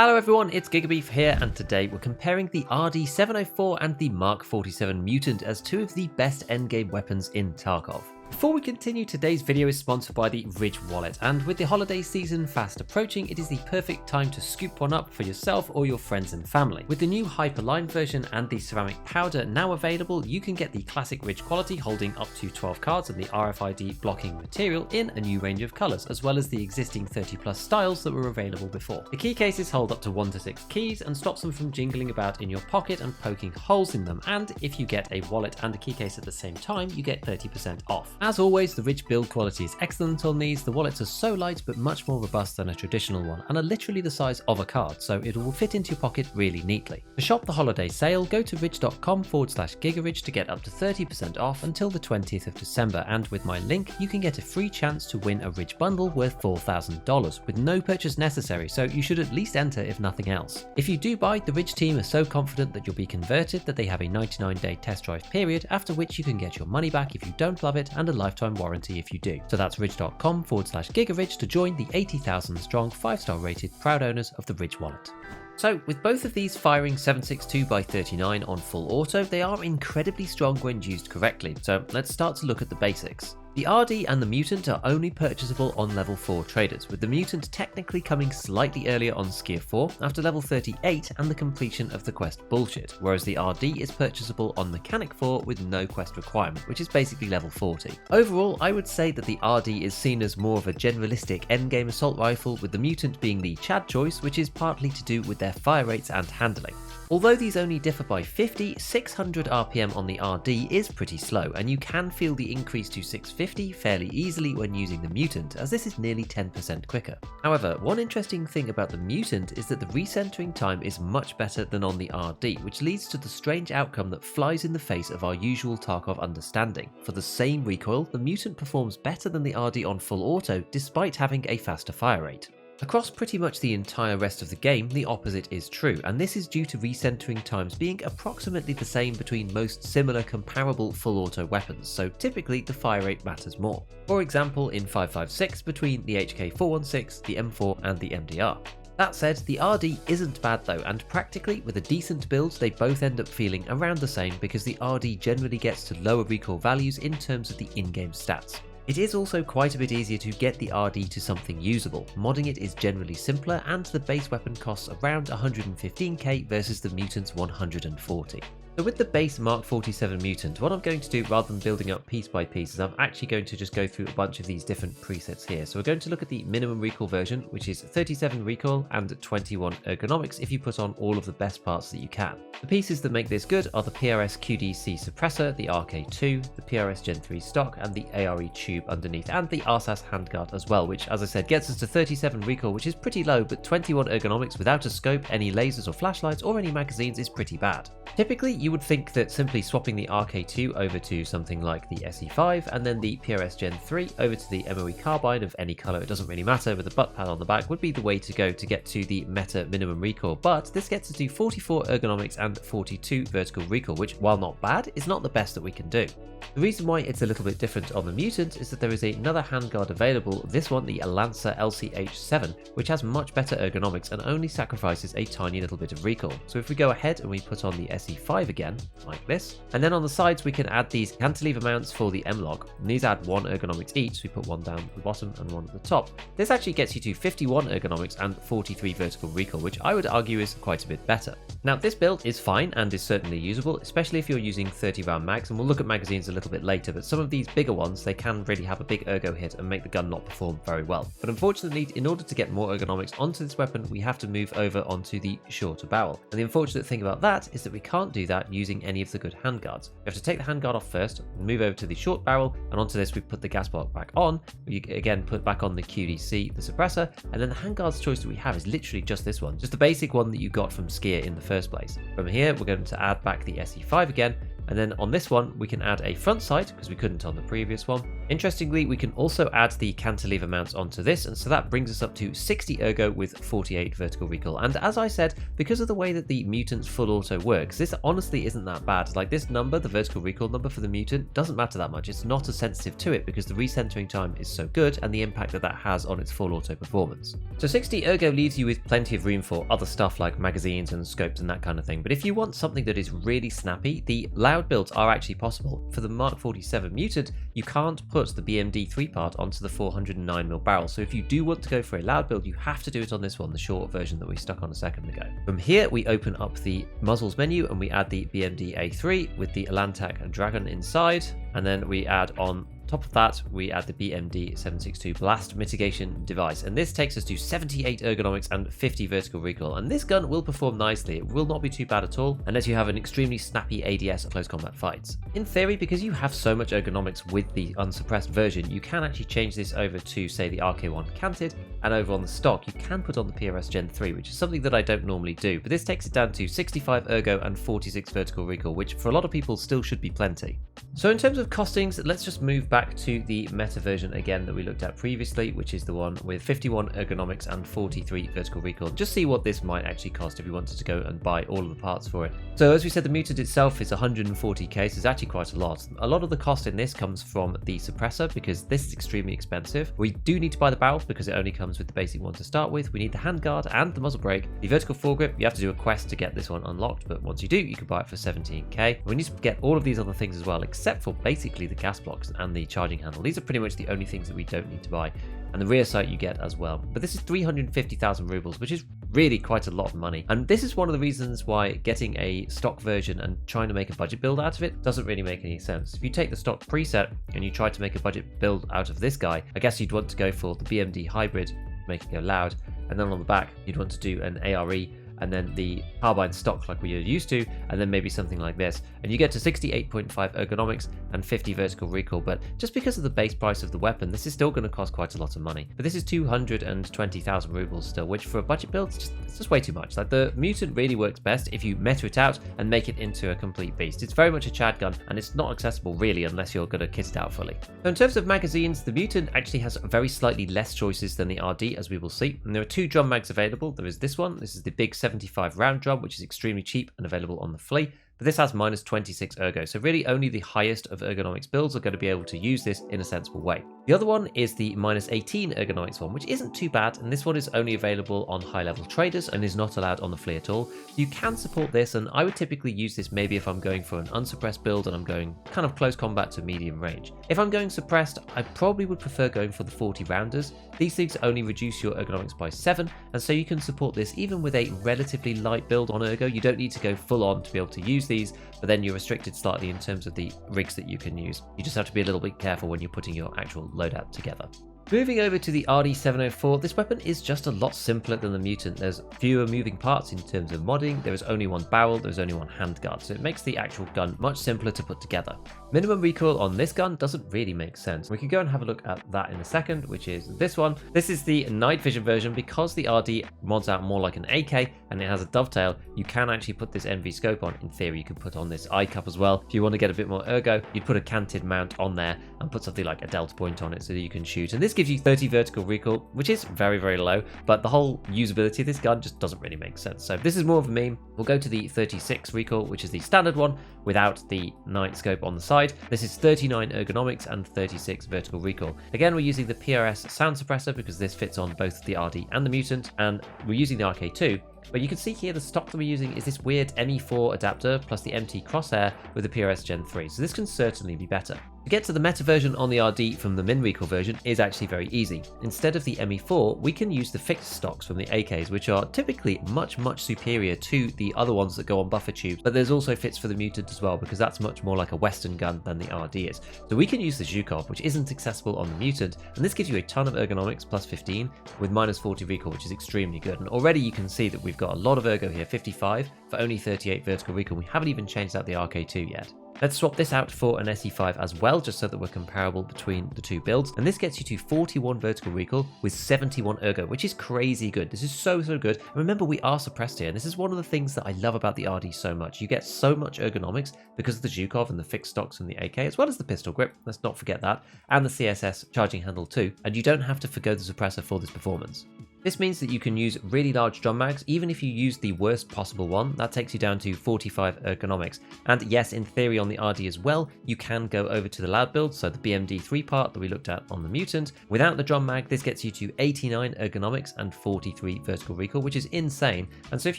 Hello everyone, it's Gigabeef here, and today we're comparing the RD704 and the Mk47 Mutant as two of the best endgame weapons in Tarkov. Before we continue, today's video is sponsored by the Ridge wallet, and with the holiday season fast approaching, it is the perfect time to scoop one up for yourself or your friends and family. With the new Hyperline version and the ceramic powder now available, you can get the classic Ridge quality holding up to 12 cards and the RFID blocking material in a new range of colours, as well as the existing 30 plus styles that were available before. The key cases hold up to 1 to 6 keys and stops them from jingling about in your pocket and poking holes in them, and if you get a wallet and a key case at the same time, you get 30% off. As always, the Ridge build quality is excellent on these. The wallets are so light but much more robust than a traditional one and are literally the size of a card, so it will fit into your pocket really neatly. To shop the holiday sale, go to ridge.com/gigaridge to get up to 30% off until the 20th of December, and with my link you can get a free chance to win a Ridge bundle worth $4,000 with no purchase necessary, so you should at least enter if nothing else. If you do buy, the Ridge team are so confident that you'll be converted that they have a 99-day test drive period, after which you can get your money back if you don't love it and a lifetime warranty if you do. So that's ridge.com/gigaridge to join the 80,000 strong 5-star rated proud owners of the Ridge wallet. So with both of these firing 7.62x39 on full auto, they are incredibly strong when used correctly. So let's start to look at the basics. The RD and the Mutant are only purchasable on level 4 traders, with the Mutant technically coming slightly earlier on Skier 4 after level 38 and the completion of the quest Bullshit, whereas the RD is purchasable on Mechanic 4 with no quest requirement, which is basically level 40. Overall, I would say that the RD is seen as more of a generalistic endgame assault rifle, with the Mutant being the Chad choice, which is partly to do with their fire rates and handling. Although these only differ by 50, 600 RPM on the RD is pretty slow, and you can feel the increase to 650 fairly easily when using the Mutant, as this is nearly 10% quicker. However, one interesting thing about the Mutant is that the recentering time is much better than on the RD, which leads to the strange outcome that flies in the face of our usual Tarkov understanding. For the same recoil, the Mutant performs better than the RD on full auto despite having a faster fire rate. Across pretty much the entire rest of the game, the opposite is true, and this is due to recentering times being approximately the same between most similar comparable full auto weapons, so typically the fire rate matters more. For example, in 5.56 between the HK416, the M4 and the MDR. That said, the RD isn't bad though, and practically with a decent build they both end up feeling around the same because the RD generally gets to lower recoil values in terms of the in-game stats. It is also quite a bit easier to get the RD to something usable. Modding it is generally simpler, and the base weapon costs around 115k versus the Mutant's 140. So with the base Mk47 Mutant, what I'm going to do rather than building up piece by piece is I'm actually going to just go through a bunch of these different presets here. So we're going to look at the minimum recoil version, which is 37 recoil and 21 ergonomics if you put on all of the best parts that you can. The pieces that make this good are the PRS QDC suppressor, the RK2, the PRS Gen 3 stock, and the ARE tube underneath, and the RSAS handguard as well, which as I said gets us to 37 recoil, which is pretty low, but 21 ergonomics without a scope, any lasers or flashlights, or any magazines is pretty bad. Typically, you would think that simply swapping the RK2 over to something like the SE5 and then the PRS Gen 3 over to the MOE carbine of any colour, it doesn't really matter, with the butt pad on the back would be the way to go to get to the meta minimum recoil, but this gets us to 44 ergonomics and 42 vertical recoil, which while not bad, is not the best that we can do. The reason why it's a little bit different on the Mutant is that there is another handguard available, this one the Lancer LCH7, which has much better ergonomics and only sacrifices a tiny little bit of recoil. So if we go ahead and we put on the SE5 again, like this, and then on the sides we can add these cantilever mounts for the M-Log, and these add 1 ergonomics each, so we put one down at the bottom and one at the top. This actually gets you to 51 ergonomics and 43 vertical recoil, which I would argue is quite a bit better. Now this build is fine and is certainly usable, especially if you're using 30 round mags, and we'll look at magazines a little bit later, but some of these bigger ones, they can really have a big ergo hit and make the gun not perform very well. But unfortunately, in order to get more ergonomics onto this weapon, we have to move over onto the shorter barrel. And the unfortunate thing about that is that we can't do that using any of the good handguards. We have to take the handguard off first, move over to the short barrel, and onto this we put the gas block back on. You again put back on the QDC, the suppressor, and then the handguards choice that we have is literally just this one, just the basic one that you got from Skier in the first place. From here, we're going to add back the SE5 again, and then on this one we can add a front sight because we couldn't on the previous one, Interestingly, we can also add the cantilever mounts onto this, and so that brings us up to 60 ergo with 48 vertical recoil. And as I said, because of the way that the Mutant's full auto works, this honestly isn't that bad. Like this number, the vertical recoil number for the Mutant, doesn't matter that much. It's not as sensitive to it because the recentering time is so good and the impact that that has on its full auto performance. So 60 ergo leaves you with plenty of room for other stuff like magazines and scopes and that kind of thing. But if you want something that is really snappy, the loud builds are actually possible. For the Mk47 Mutant, you can't put the BMD 3-part onto the 409mm barrel. So if you do want to go for a loud build, you have to do it on this one, the short version that we stuck on a second ago. From here, we open up the muzzles menu and we add the BMD A3 with the Atlantic Dragon inside. And then we add on top of that, we add the BMD 762 blast mitigation device, and this takes us to 78 ergonomics and 50 vertical recoil. And this gun will perform nicely. It will not be too bad at all unless you have an extremely snappy ADS at close combat fights. In theory, because you have so much ergonomics with the unsuppressed version, you can actually change this over to, say, the RK1 canted, and over on the stock you can put on the PRS Gen 3, which is something that I don't normally do, but this takes it down to 65 ergo and 46 vertical recoil, which for a lot of people still should be plenty. So in terms of costings, let's just move back to the meta version again that we looked at previously, which is the one with 51 ergonomics and 43 vertical recoil. Just see what this might actually cost if you wanted to go and buy all of the parts for it. So as we said, the Mutant itself is 140k, so it's actually quite a lot. A lot of the cost in this comes from the suppressor because this is extremely expensive. We do need to buy the barrel because it only comes with the basic one to start with. We need the handguard and the muzzle brake. The vertical foregrip, you have to do a quest to get this one unlocked, but once you do, you can buy it for 17k. We need to get all of these other things as well, except for basically the gas blocks and the charging handle. These are pretty much the only things that we don't need to buy, and the rear sight you get as well. But this is 350,000 rubles, which is really quite a lot of money. And this is one of the reasons why getting a stock version and trying to make a budget build out of it doesn't really make any sense. If you take the stock preset and you try to make a budget build out of this guy, I guess you'd want to go for the BMD hybrid, make it go loud, and then on the back you'd want to do an ARE and then the carbine stock like we are used to, and then maybe something like this, and you get to 68.5 ergonomics and 50 vertical recoil. But just because of the base price of the weapon, this is still going to cost quite a lot of money. But this is 220,000 rubles still, which for a budget build, it's just way too much. Like the Mutant really works best if you meta it out and make it into a complete beast. It's very much a Chad gun, and it's not accessible really unless you're going to kit it out fully. So in terms of magazines, the Mutant actually has very slightly less choices than the RD, as we will see. And there are two drum mags available. There is this one. This is the big 75 round drum, which is extremely cheap and available on the flea. But this has minus 26 ergo, so really only the highest of ergonomics builds are going to be able to use this in a sensible way. The other one is the minus 18 ergonomics one, which isn't too bad, and this one is only available on high level traders and is not allowed on the flea at all. So you can support this, and I would typically use this maybe if I'm going for an unsuppressed build and I'm going kind of close combat to medium range. If I'm going suppressed, I probably would prefer going for the 40 rounders. These things only reduce your ergonomics by 7, and so you can support this even with a relatively light build on ergo. You don't need to go full on to be able to use these, but then you're restricted slightly in terms of the rigs that you can use. You just have to be a little bit careful when you're putting your actual loadout together. Moving over to the RD704, this weapon is just a lot simpler than the Mutant. There's fewer moving parts in terms of modding, there is only one barrel, there's only one handguard, so it makes the actual gun much simpler to put together. Minimum recoil on this gun doesn't really make sense. We can go and have a look at that in a second, which is this one. This is the night vision version. Because the RD mods out more like an AK and it has a dovetail, you can actually put this NV scope on. In theory, you could put on this eye cup as well. If you want to get a bit more ergo, you'd put a canted mount on there and put something like a delta point on it so that you can shoot. And this gives you 30 vertical recoil, which is very, very low, but the whole usability of this gun just doesn't really make sense. So this is more of a meme. We'll go to the 36 recoil, which is the standard one without the night scope on the side. This is 39 ergonomics and 36 vertical recoil. Again, we're using the PRS sound suppressor because this fits on both the RD and the Mutant, and we're using the RK2. But you can see here the stock that we're using is this weird ME4 adapter plus the MT crosshair with the PRS Gen 3, so this can certainly be better. To get to the meta version on the RD from the min recoil version is actually very easy. Instead of the ME4, we can use the fixed stocks from the AKs, which are typically much superior to the other ones that go on buffer tubes, but there's also fits for the Mutant as well because that's much more like a Western gun than the RD is. So we can use the Zhukov, which isn't accessible on the Mutant, and this gives you a ton of ergonomics plus 15 with minus 40 recoil, which is extremely good. And already you can see that we've got a lot of ergo here, 55 for only 38 vertical recoil. We haven't even changed out the RK2 yet. Let's swap this out for an SE5 as well, just so that we're comparable between the two builds. And this gets you to 41 vertical recoil with 71 ergo, which is crazy good. This is so good. And remember, we are suppressed here. And this is one of the things that I love about the RD so much. You get so much ergonomics because of the Zhukov and the fixed stocks and the AK, as well as the pistol grip. Let's not forget that. And the CSS charging handle too. And you don't have to forgo the suppressor for this performance. This means that you can use really large drum mags, even if you use the worst possible one. That takes you down to 45 ergonomics. And yes, in theory on the RD as well, you can go over to the loud build, so the BMD3 part that we looked at on the Mutant. Without the drum mag, this gets you to 89 ergonomics and 43 vertical recoil, which is insane. And so if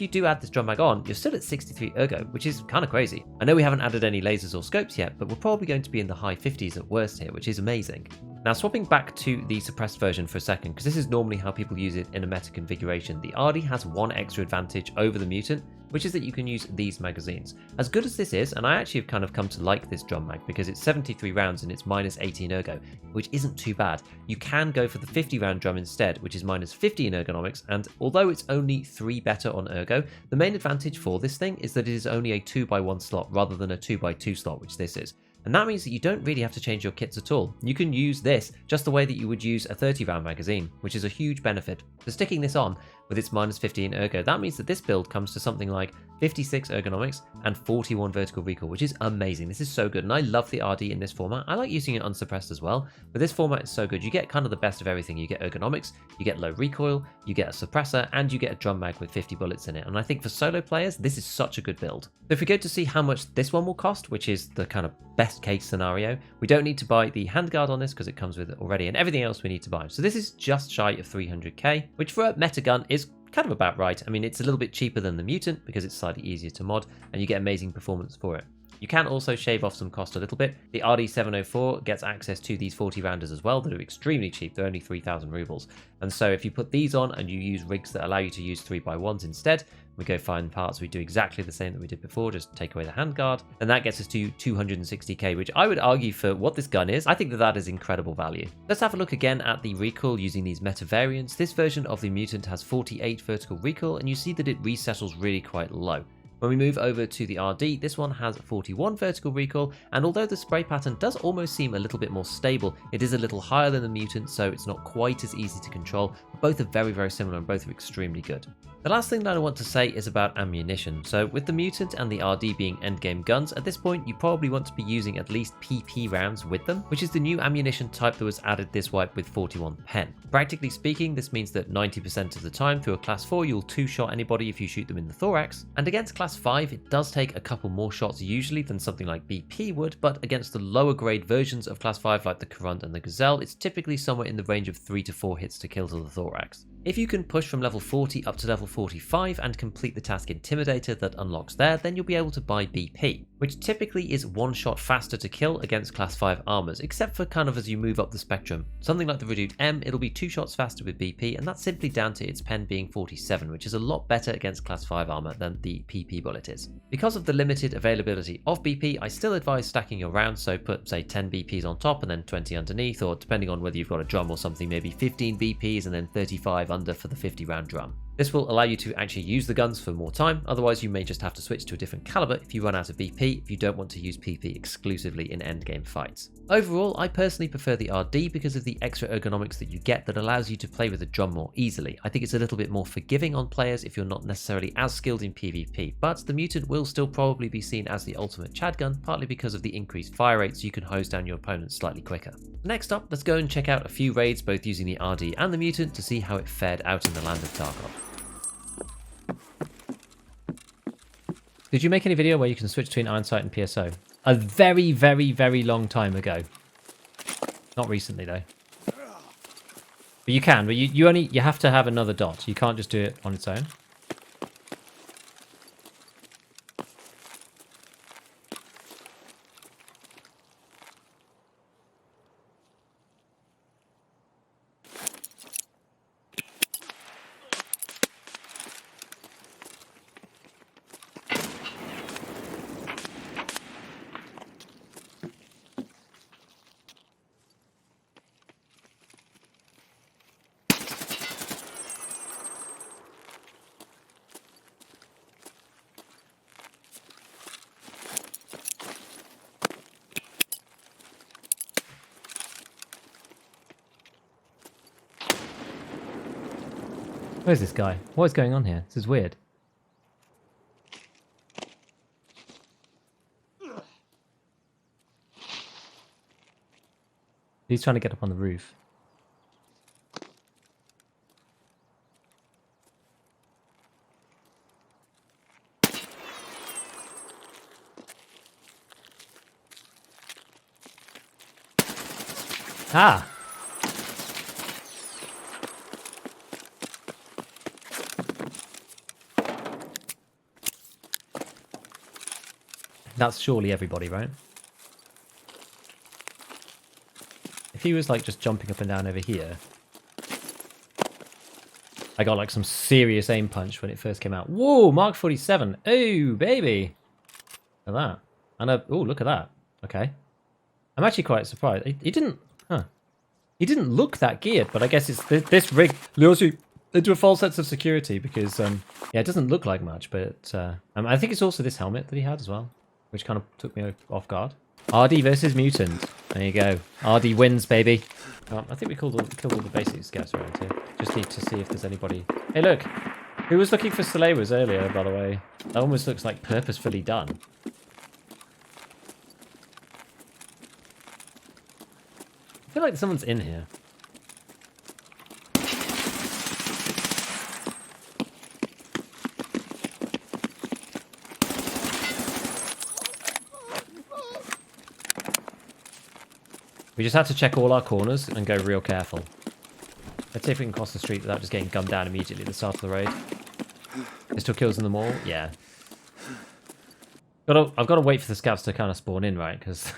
you do add this drum mag on, you're still at 63 ergo, which is kind of crazy. I know we haven't added any lasers or scopes yet, but we're probably going to be in the high 50s at worst here, which is amazing. Now, swapping back to the suppressed version for a second, because this is normally how people use it in a meta configuration, the RD has one extra advantage over the Mutant, which is that you can use these magazines. As good as this is, and I actually have kind of come to like this drum mag because it's 73 rounds and it's minus 18 ergo, which isn't too bad. You can go for the 50 round drum instead, which is minus 15 ergonomics, and although it's only 3 better on ergo, the main advantage for this thing is that it is only a 2x1 slot rather than a 2x2 slot, which this is. And that means that you don't really have to change your kits at all. You can use this just the way that you would use a 30 round magazine, which is a huge benefit. So sticking this on with its minus 15 ergo, that means that this build comes to something like 56 ergonomics and 41 vertical recoil, which is amazing. This is so good, and I love the RD in this format. I like using it unsuppressed as well, but this format is so good. You get kind of the best of everything. You get ergonomics, you get low recoil, you get a suppressor, and you get a drum mag with 50 bullets in it. And I think for solo players, this is such a good build. So if we go to see how much this one will cost, which is the kind of best case scenario, we don't need to buy the handguard on this because it comes with it already, and everything else we need to buy. So this is just shy of 300k, which for a meta gun is kind of about right. I mean, it's a little bit cheaper than the Mutant because it's slightly easier to mod and you get amazing performance for it. You can also shave off some cost a little bit. The RD704 gets access to these 40 rounders as well that are extremely cheap. They're only 3,000 rubles. And so if you put these on and you use rigs that allow you to use 3x1s instead, we go find parts, we do exactly the same that we did before, just take away the handguard, and that gets us to 260k, which I would argue for what this gun is, I think that that is incredible value. Let's have a look again at the recoil using these meta variants. This version of the Mutant has 48 vertical recoil, and you see that it resettles really quite low. When we move over to the RD, this one has 41 vertical recoil, and although the spray pattern does almost seem a little bit more stable, it is a little higher than the Mutant, so it's not quite as easy to control. Both are very similar and both are extremely good. The last thing that I want to say is about ammunition. So with the Mutant and the RD being endgame guns, at this point you probably want to be using at least PP rounds with them, which is the new ammunition type that was added this wipe with 41 pen. Practically speaking, this means that 90% of the time through a class 4 you'll two-shot anybody if you shoot them in the thorax, and against class 5 it does take a couple more shots usually than something like BP would, but against the lower grade versions of class 5 like the Courant and the Gazelle, it's typically somewhere in the range of 3 to 4 hits to kill to the thorax. If you can push from level 40 up to level 45 and complete the task Intimidator that unlocks there, then you'll be able to buy BP, which typically is one shot faster to kill against class 5 armors, except for kind of as you move up the spectrum. Something like the Redoute M, it'll be 2 shots faster with BP, and that's simply down to its pen being 47, which is a lot better against class 5 armor than the PP bullet is. Because of the limited availability of BP, I still advise stacking your rounds, so put say 10 BPs on top and then 20 underneath, or depending on whether you've got a drum or something, maybe 15 BPs and then 35 under for the 50 round drum. This will allow you to actually use the guns for more time, otherwise you may just have to switch to a different caliber if you run out of BP if you don't want to use PP exclusively in endgame fights. Overall, I personally prefer the RD because of the extra ergonomics that you get that allows you to play with the drum more easily. I think it's a little bit more forgiving on players if you're not necessarily as skilled in PvP, but the Mutant will still probably be seen as the ultimate Chad gun, partly because of the increased fire rate so you can hose down your opponents slightly quicker. Next up, let's go and check out a few raids both using the RD and the Mutant to see how it fared out in the land of Tarkov. Did you make any video where you can switch between Iron Sight and PSO? A very long time ago. Not recently though. But you can, but you have to have another dot. You can't just do it on its own. Where's this guy? What is going on here? This is weird. He's trying to get up on the roof. Ah! That's surely everybody, right? If he was like just jumping up and down over here. I got like some serious aim punch when it first came out. Whoa, Mark 47. Oh, baby. Look at that. And oh, look at that. Okay. I'm actually quite surprised. He didn't, huh. He didn't look that geared, but I guess it's this rig lures you into a false sense of security because, yeah, it doesn't look like much, but I think it's also this helmet that he had as well, which kind of took me off guard. RD versus Mutant. There you go. RD wins, baby. I think we killed all the basic scavs around here. Just need to see if there's anybody. Hey, look. Who was looking for Slavers earlier, by the way? That almost looks like purposefully done. I feel like someone's in here. We just have to check all our corners and go real careful. Let's see if we can cross the street without just getting gunned down immediately at the start of the raid. Pistol kills in the mall? Yeah. I've got to wait for the scavs to kind of spawn in, right? Because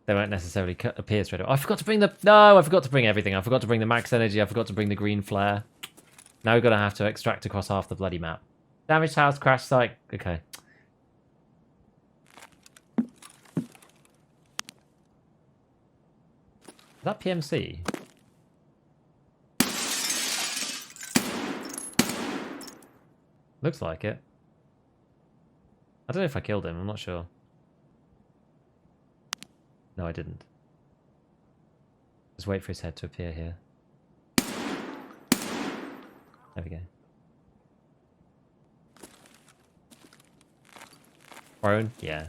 they won't necessarily appear straight away. Oh, I forgot to bring the... No, I forgot to bring everything. I forgot to bring the max energy. I forgot to bring the green flare. Now we're going to have to extract across half the bloody map. Damaged house, crash site. Okay. Is that PMC? Looks like it. I don't know if I killed him, I'm not sure. No, I didn't. Just wait for his head to appear here. There we go. Prone? Yeah.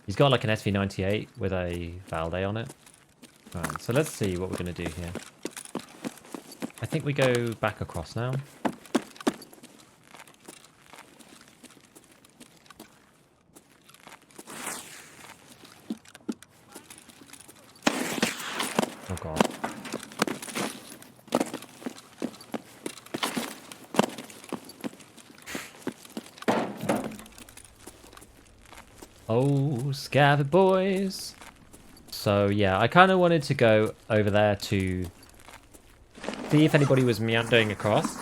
He's got like an SV98 with a Valde on it. Right, so let's see what we're going to do here. I think we go back across now. Oh god. Oh, scav boys. So yeah, I kind of wanted to go over there to see if anybody was meandering across.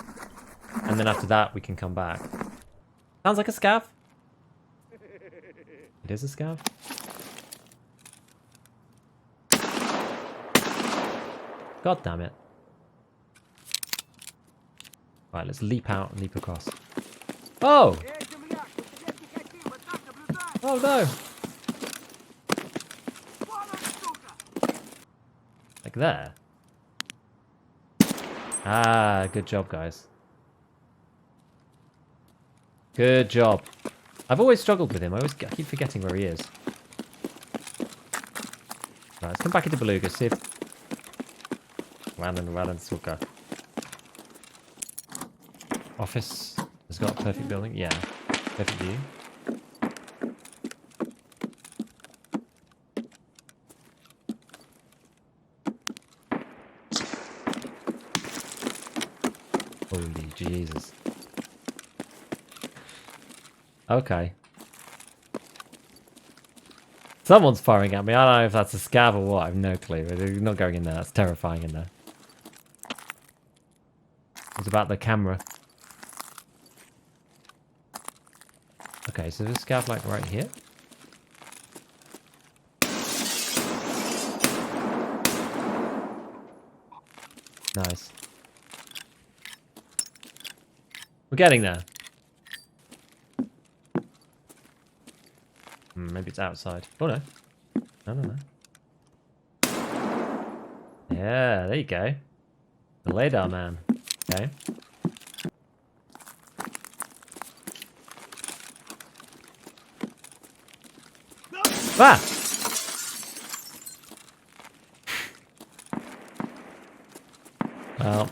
And then after that, we can come back. Sounds like a scav. It is a scav. God damn it. Right, let's leap out and leap across. Oh! Oh no! Like there. Ah, good job, guys. Good job. I've always struggled with him. I keep forgetting where he is. Right, let's come back into Beluga, see if... Random Suka. Office has got a perfect building. Yeah, perfect view. Holy Jesus. Okay. Someone's firing at me. I don't know if that's a scav or what. I have no clue. They're not going in there. That's terrifying in there. It's about the camera. Okay, so there's a scav like right here. Nice. We're getting there. Maybe it's outside. Oh no. No, no, no. Yeah, there you go. The radar man. Okay. Ah! Well,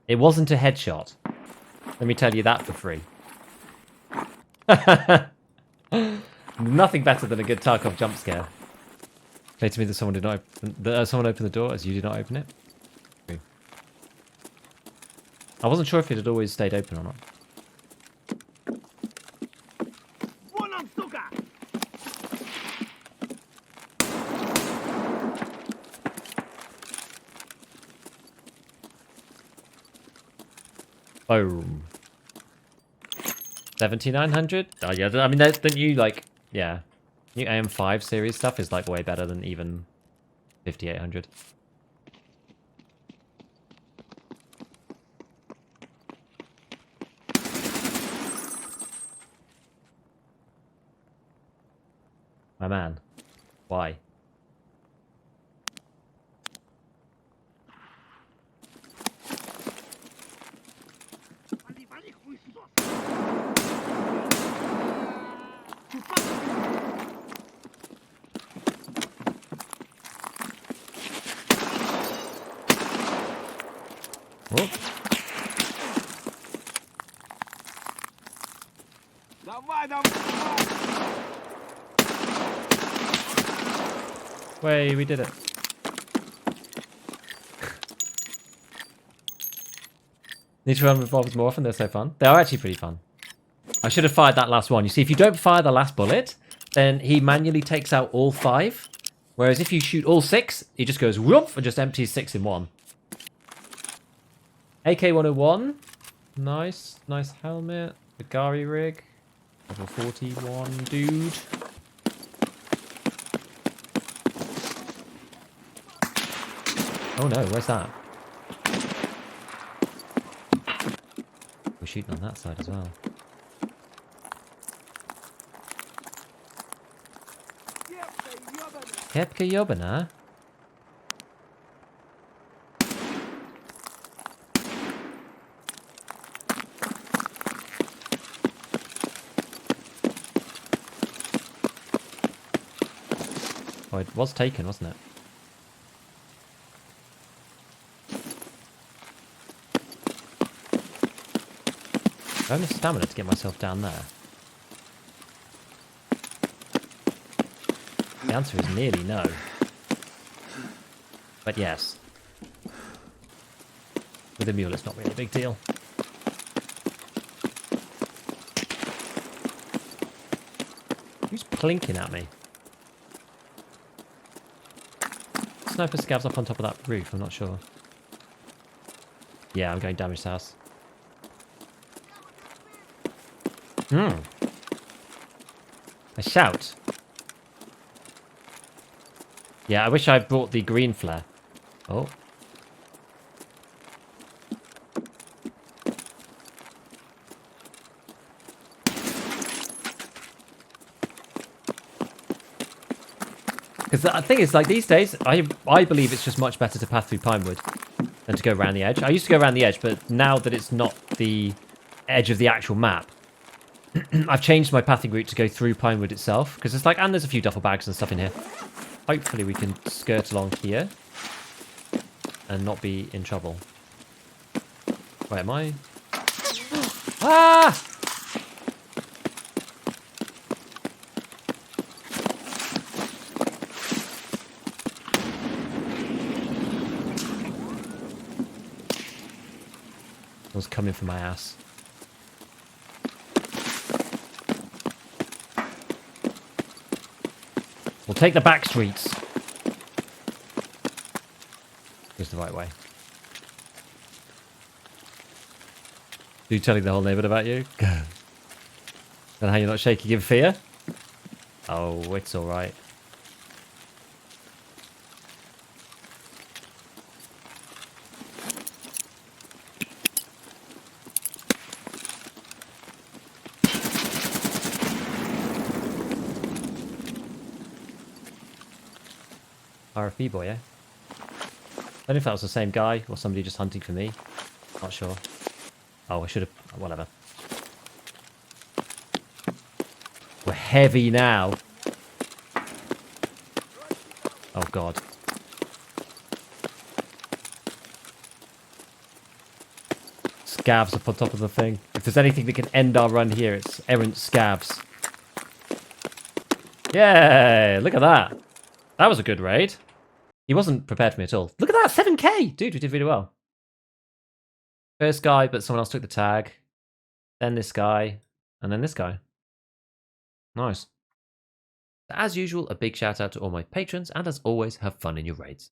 it wasn't a headshot. Let me tell you that for free. Nothing better than a good Tarkov jump scare. Say to me that someone did not open, someone opened the door as you did not open it. I wasn't sure if it had always stayed open or not. Boom. 7900? Oh yeah, I mean, the new, like, yeah. New AM5 series stuff is, like, way better than even 5800. My man. Why? Oh. Way, we did it. Need to run revolvers more often, they're so fun. They are actually pretty fun. I should have fired that last one. You see, if you don't fire the last bullet, then he manually takes out all 5. Whereas if you shoot all 6, he just goes whoop and just empties 6 in one. AK-101. Nice. Nice helmet. The Gari rig. Level 41 dude. Oh no, where's that? We're shooting on that side as well. Kepka Yobana? Oh, it was taken, wasn't it? I have enough stamina to get myself down there. The answer is nearly no. But yes. With a mule, it's not really a big deal. Who's plinking at me? Sniper scavs up on top of that roof, I'm not sure. Yeah, I'm going damage house. A shout. Yeah, I wish I brought the green flare. Oh. Because the thing is, like, these days, I believe it's just much better to path through Pinewood than to go around the edge. I used to go around the edge, but now that it's not the edge of the actual map, I've changed my pathing route to go through Pinewood itself. Because it's like, and there's a few duffel bags and stuff in here. Hopefully we can skirt along here and not be in trouble. Where am I? Ah! It was coming for my ass. We'll take the back streets. It's the right way. You telling the whole neighbourhood about you? And how you're not shaking in fear? Oh, it's alright. RFB boy, eh? I don't know if that was the same guy or somebody just hunting for me. Not sure. Oh, I should have... whatever. We're heavy now. Oh, God. Scavs up on top of the thing. If there's anything that can end our run here, it's errant scavs. Yay! Look at that. That was a good raid. He wasn't prepared for me at all. Look at that! 7k! Dude, we did really well. First guy, but someone else took the tag. Then this guy. And then this guy. Nice. As usual, a big shout out to all my patrons, and as always, have fun in your raids.